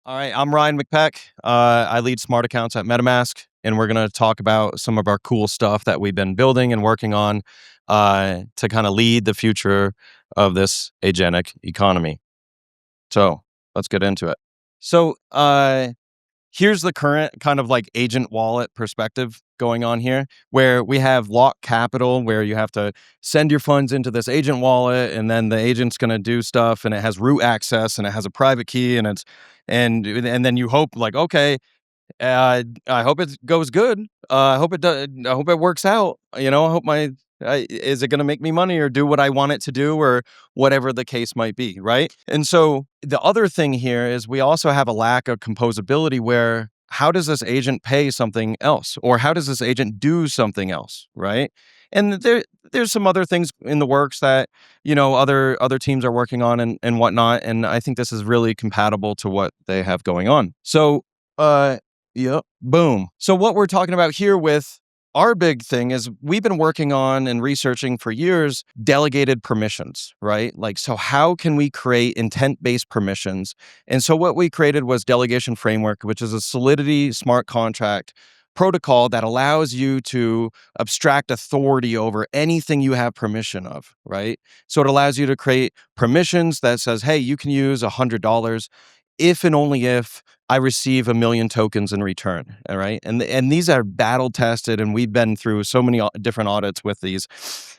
All right, I'm Ryan McPeck. I lead smart accounts at MetaMask, and we're going to talk about some of our cool stuff that we've been building and working on to kind of lead the future of this agentic economy. So let's get into it. So here's the current kind of like agent wallet perspective going on here, where we have lock capital, where you have to send your funds into this agent wallet, and then the agent's going to do stuff, and it has root access, and it has a private key, and and then you hope like, okay, I hope it goes good. I hope it does. I hope it works out. I hope is it going to make me money or do what I want it to do or whatever the case might be, right? And so the other thing here is we also have a lack of composability where how does this agent pay something else or how does this agent do something else, right? And there's some other things in the works that other teams are working on and whatnot. And I think this is really compatible to what they have going on. So yep. Boom. So what we're talking about here with our big thing is we've been working on and researching for years delegated permissions, right? Like, so how can we create intent-based permissions? And so what we created was Delegation Framework, which is a Solidity smart contract protocol that allows you to abstract authority over anything you have permission of, right? So it allows you to create permissions that says, hey, you can use $100 if and only if I receive 1 million tokens in return. All right. And these are battle tested, and we've been through so many different audits with these.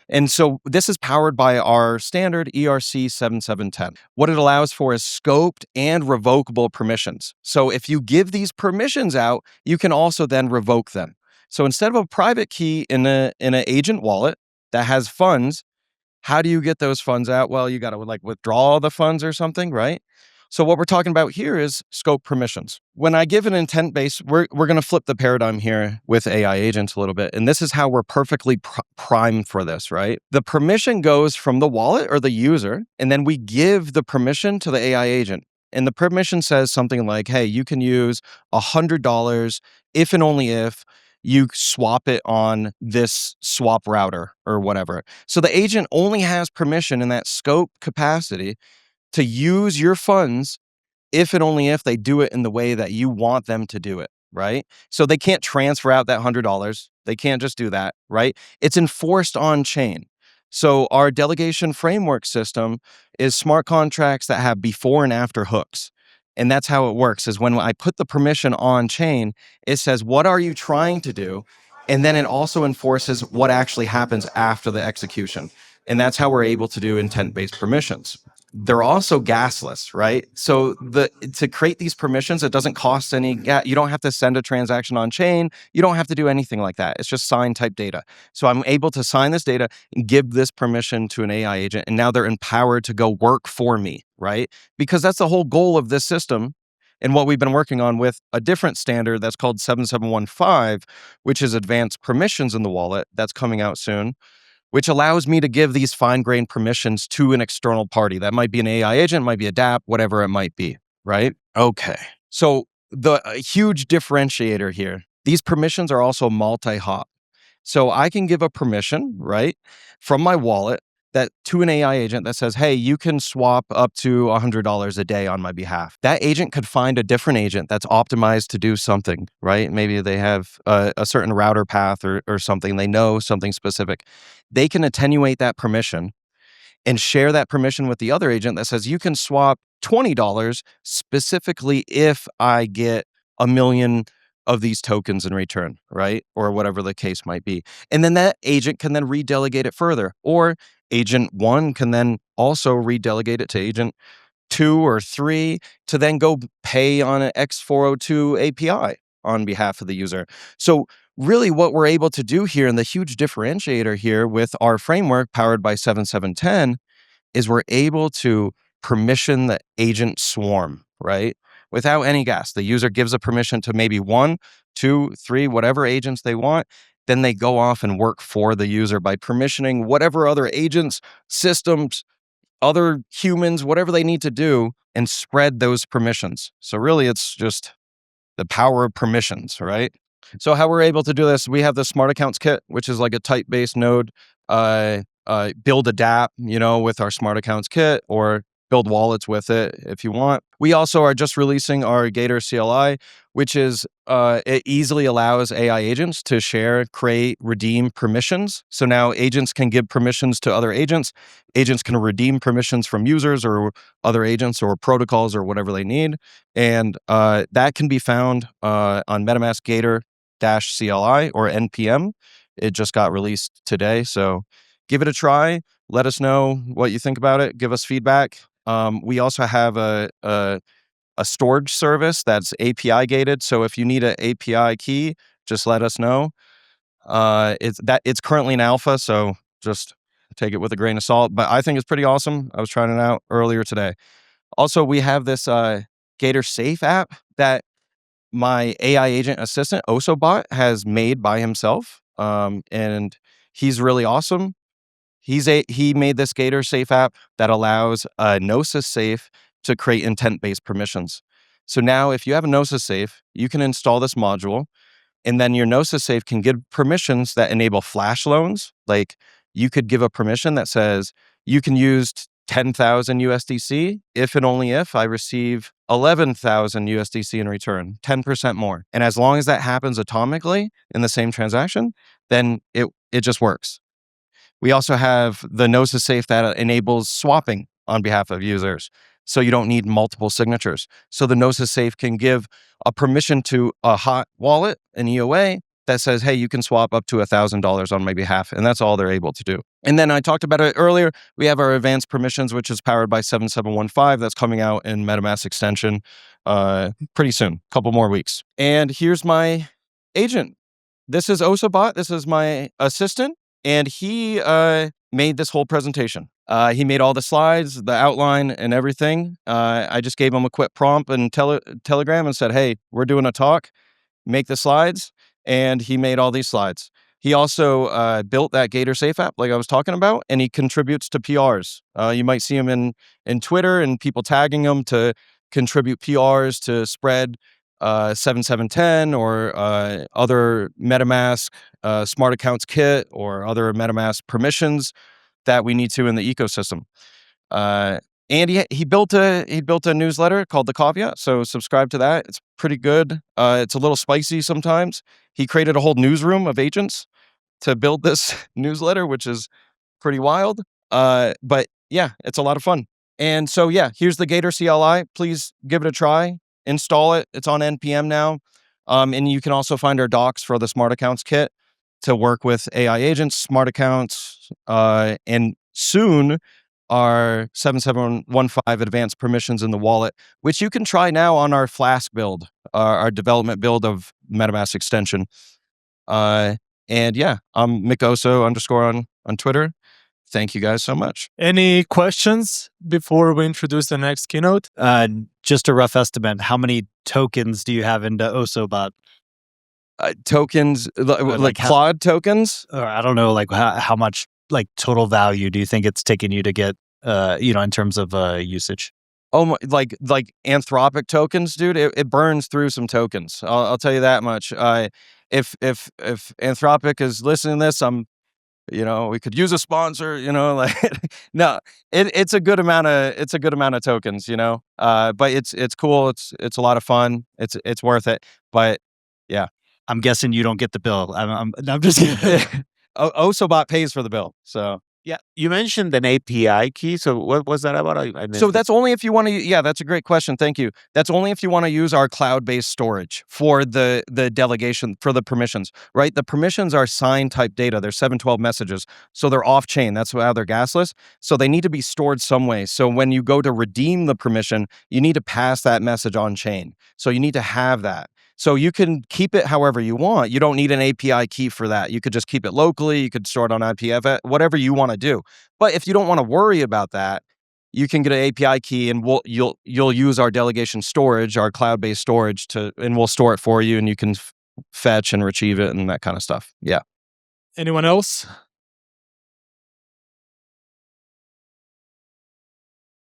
And so this is powered by our standard ERC 7710. What it allows for is scoped and revocable permissions. So if you give these permissions out, you can also then revoke them. So instead of a private key in an agent wallet that has funds, how do you get those funds out? Well, you got to like withdraw the funds or something, right? So what we're talking about here is scope permissions. When I give an intent base, we're going to flip the paradigm here with AI agents a little bit. And this is how we're perfectly primed for this, right? The permission goes from the wallet or the user, and then we give the permission to the AI agent. And the permission says something like, hey, you can use $100 if and only if you swap it on this swap router or whatever. So the agent only has permission in that scope capacity to use your funds if and only if they do it in the way that you want them to do it, right? So they can't transfer out that $100. They can't just do that, right? It's enforced on chain. So our delegation framework system is smart contracts that have before and after hooks. And that's how it works is when I put the permission on chain, it says, what are you trying to do? And then it also enforces what actually happens after the execution. And that's how we're able to do intent-based permissions. They're also gasless, right? So to create these permissions, it doesn't cost any gas. You don't have to send a transaction on chain. You don't have to do anything like that. It's just sign type data. So I'm able to sign this data and give this permission to an AI agent. And now they're empowered to go work for me, right? Because that's the whole goal of this system. And what we've been working on with a different standard that's called 7715, which is advanced permissions in the wallet that's coming out soon, which allows me to give these fine-grained permissions to an external party. That might be an AI agent, might be a DApp, whatever it might be, right? Okay. So the huge differentiator here, these permissions are also multi-hop. So I can give a permission, right, from my wallet that to an AI agent that says, hey, you can swap up to $100 a day on my behalf. That agent could find a different agent that's optimized to do something, right? Maybe they have a certain router path or something. They know something specific. They can attenuate that permission and share that permission with the other agent that says, you can swap $20 specifically if I get 1 million of these tokens in return, right? Or whatever the case might be. And then that agent can then redelegate it further. Or agent 1 can then also redelegate it to agent 2 or 3 to then go pay on an X402 API on behalf of the user. So really what we're able to do here, and the huge differentiator here with our framework powered by 7710, is we're able to permission the agent swarm, right? Without any gas. The user gives a permission to maybe 1, 2, 3, whatever agents they want. Then they go off and work for the user by permissioning whatever other agents, systems, other humans, whatever they need to do, and spread those permissions. So really, it's just the power of permissions, right? So how we're able to do this, we have the Smart Accounts Kit, which is like a type-based node. Build a DApp, with our Smart Accounts Kit, or build wallets with it if you want. We also are just releasing our Gator CLI, which is it easily allows AI agents to share, create, redeem permissions. So now agents can give permissions to other agents. Agents can redeem permissions from users or other agents or protocols or whatever they need. And that can be found on MetaMask Gator-CLI or NPM. It just got released today. So give it a try. Let us know what you think about it. Give us feedback. We also have a storage service that's API gated. So if you need an API key, just let us know. It's currently in alpha, so just take it with a grain of salt. But I think it's pretty awesome. I was trying it out earlier today. Also, we have this Gator Safe app that my AI agent assistant Osobot has made by himself, and he's really awesome. He made this Gator Safe app that allows a Gnosis Safe to create intent-based permissions. So now if you have a Gnosis Safe, you can install this module, and then your Gnosis Safe can give permissions that enable flash loans. Like you could give a permission that says you can use 10,000 USDC if and only if I receive 11,000 USDC in return, 10% more. And as long as that happens atomically in the same transaction, then it just works. We also have the Gnosis Safe that enables swapping on behalf of users. So you don't need multiple signatures. So the Gnosis Safe can give a permission to a hot wallet, an EOA, that says, hey, you can swap up to $1,000 on my behalf. And that's all they're able to do. And then I talked about it earlier. We have our advanced permissions, which is powered by 7715. That's coming out in MetaMask extension pretty soon, a couple more weeks. And here's my agent. This is Osobot. This is my assistant. And he made this whole presentation. He made all the slides, the outline, and everything. I just gave him a quick prompt in Telegram and said, hey, we're doing a talk. Make the slides. And he made all these slides. He also built that Gator Safe app like I was talking about, and he contributes to PRs. You might see him in Twitter and people tagging him to contribute PRs to spread 7710 or other MetaMask smart accounts kit or other MetaMask permissions that we need to in the ecosystem. And he built a newsletter called The Caveat, so subscribe to that. It's pretty good. It's a little spicy sometimes. He created a whole newsroom of agents to build this newsletter, which is pretty wild. But yeah, it's a lot of fun. And so yeah, here's the Gator CLI. Please give it a try. Install it. It's on NPM now. And you can also find our docs for the Smart Accounts kit to work with AI agents, smart accounts, and soon our 7715 advanced permissions in the wallet, which you can try now on our Flask build, our development build of MetaMask extension. And yeah, I'm McOso_ on Twitter. Thank you guys so much. Any questions before we introduce the next keynote? Just a rough estimate. How many tokens do you have into Osobot? Tokens, like Claude tokens? Or I don't know, like how much like total value do you think it's taken you to get, in terms of usage? Oh, like Anthropic tokens, dude. It burns through some tokens. I'll tell you that much. If Anthropic is listening to this, we could use a sponsor. Like no, it's a good amount of tokens. But it's cool. It's a lot of fun. It's worth it. But yeah, I'm guessing you don't get the bill. I'm just kidding. Osobot pays for the bill. So yeah, you mentioned an API key. So what was that about? So that's only if you want to. Yeah, that's a great question. Thank you. That's only if you want to use our cloud-based storage for the delegation, for the permissions, right? The permissions are signed type data. They're 712 messages. So they're off-chain. That's how they're gasless. So they need to be stored some way. So when you go to redeem the permission, you need to pass that message on-chain. So you need to have that. So you can keep it however you want. You don't need an API key for that. You could just keep it locally. You could store it on IPFS, whatever you want to do. But if you don't want to worry about that, you can get an API key, and you'll use our delegation storage, our cloud-based storage, and we'll store it for you, and you can fetch and retrieve it and that kind of stuff. Yeah. Anyone else?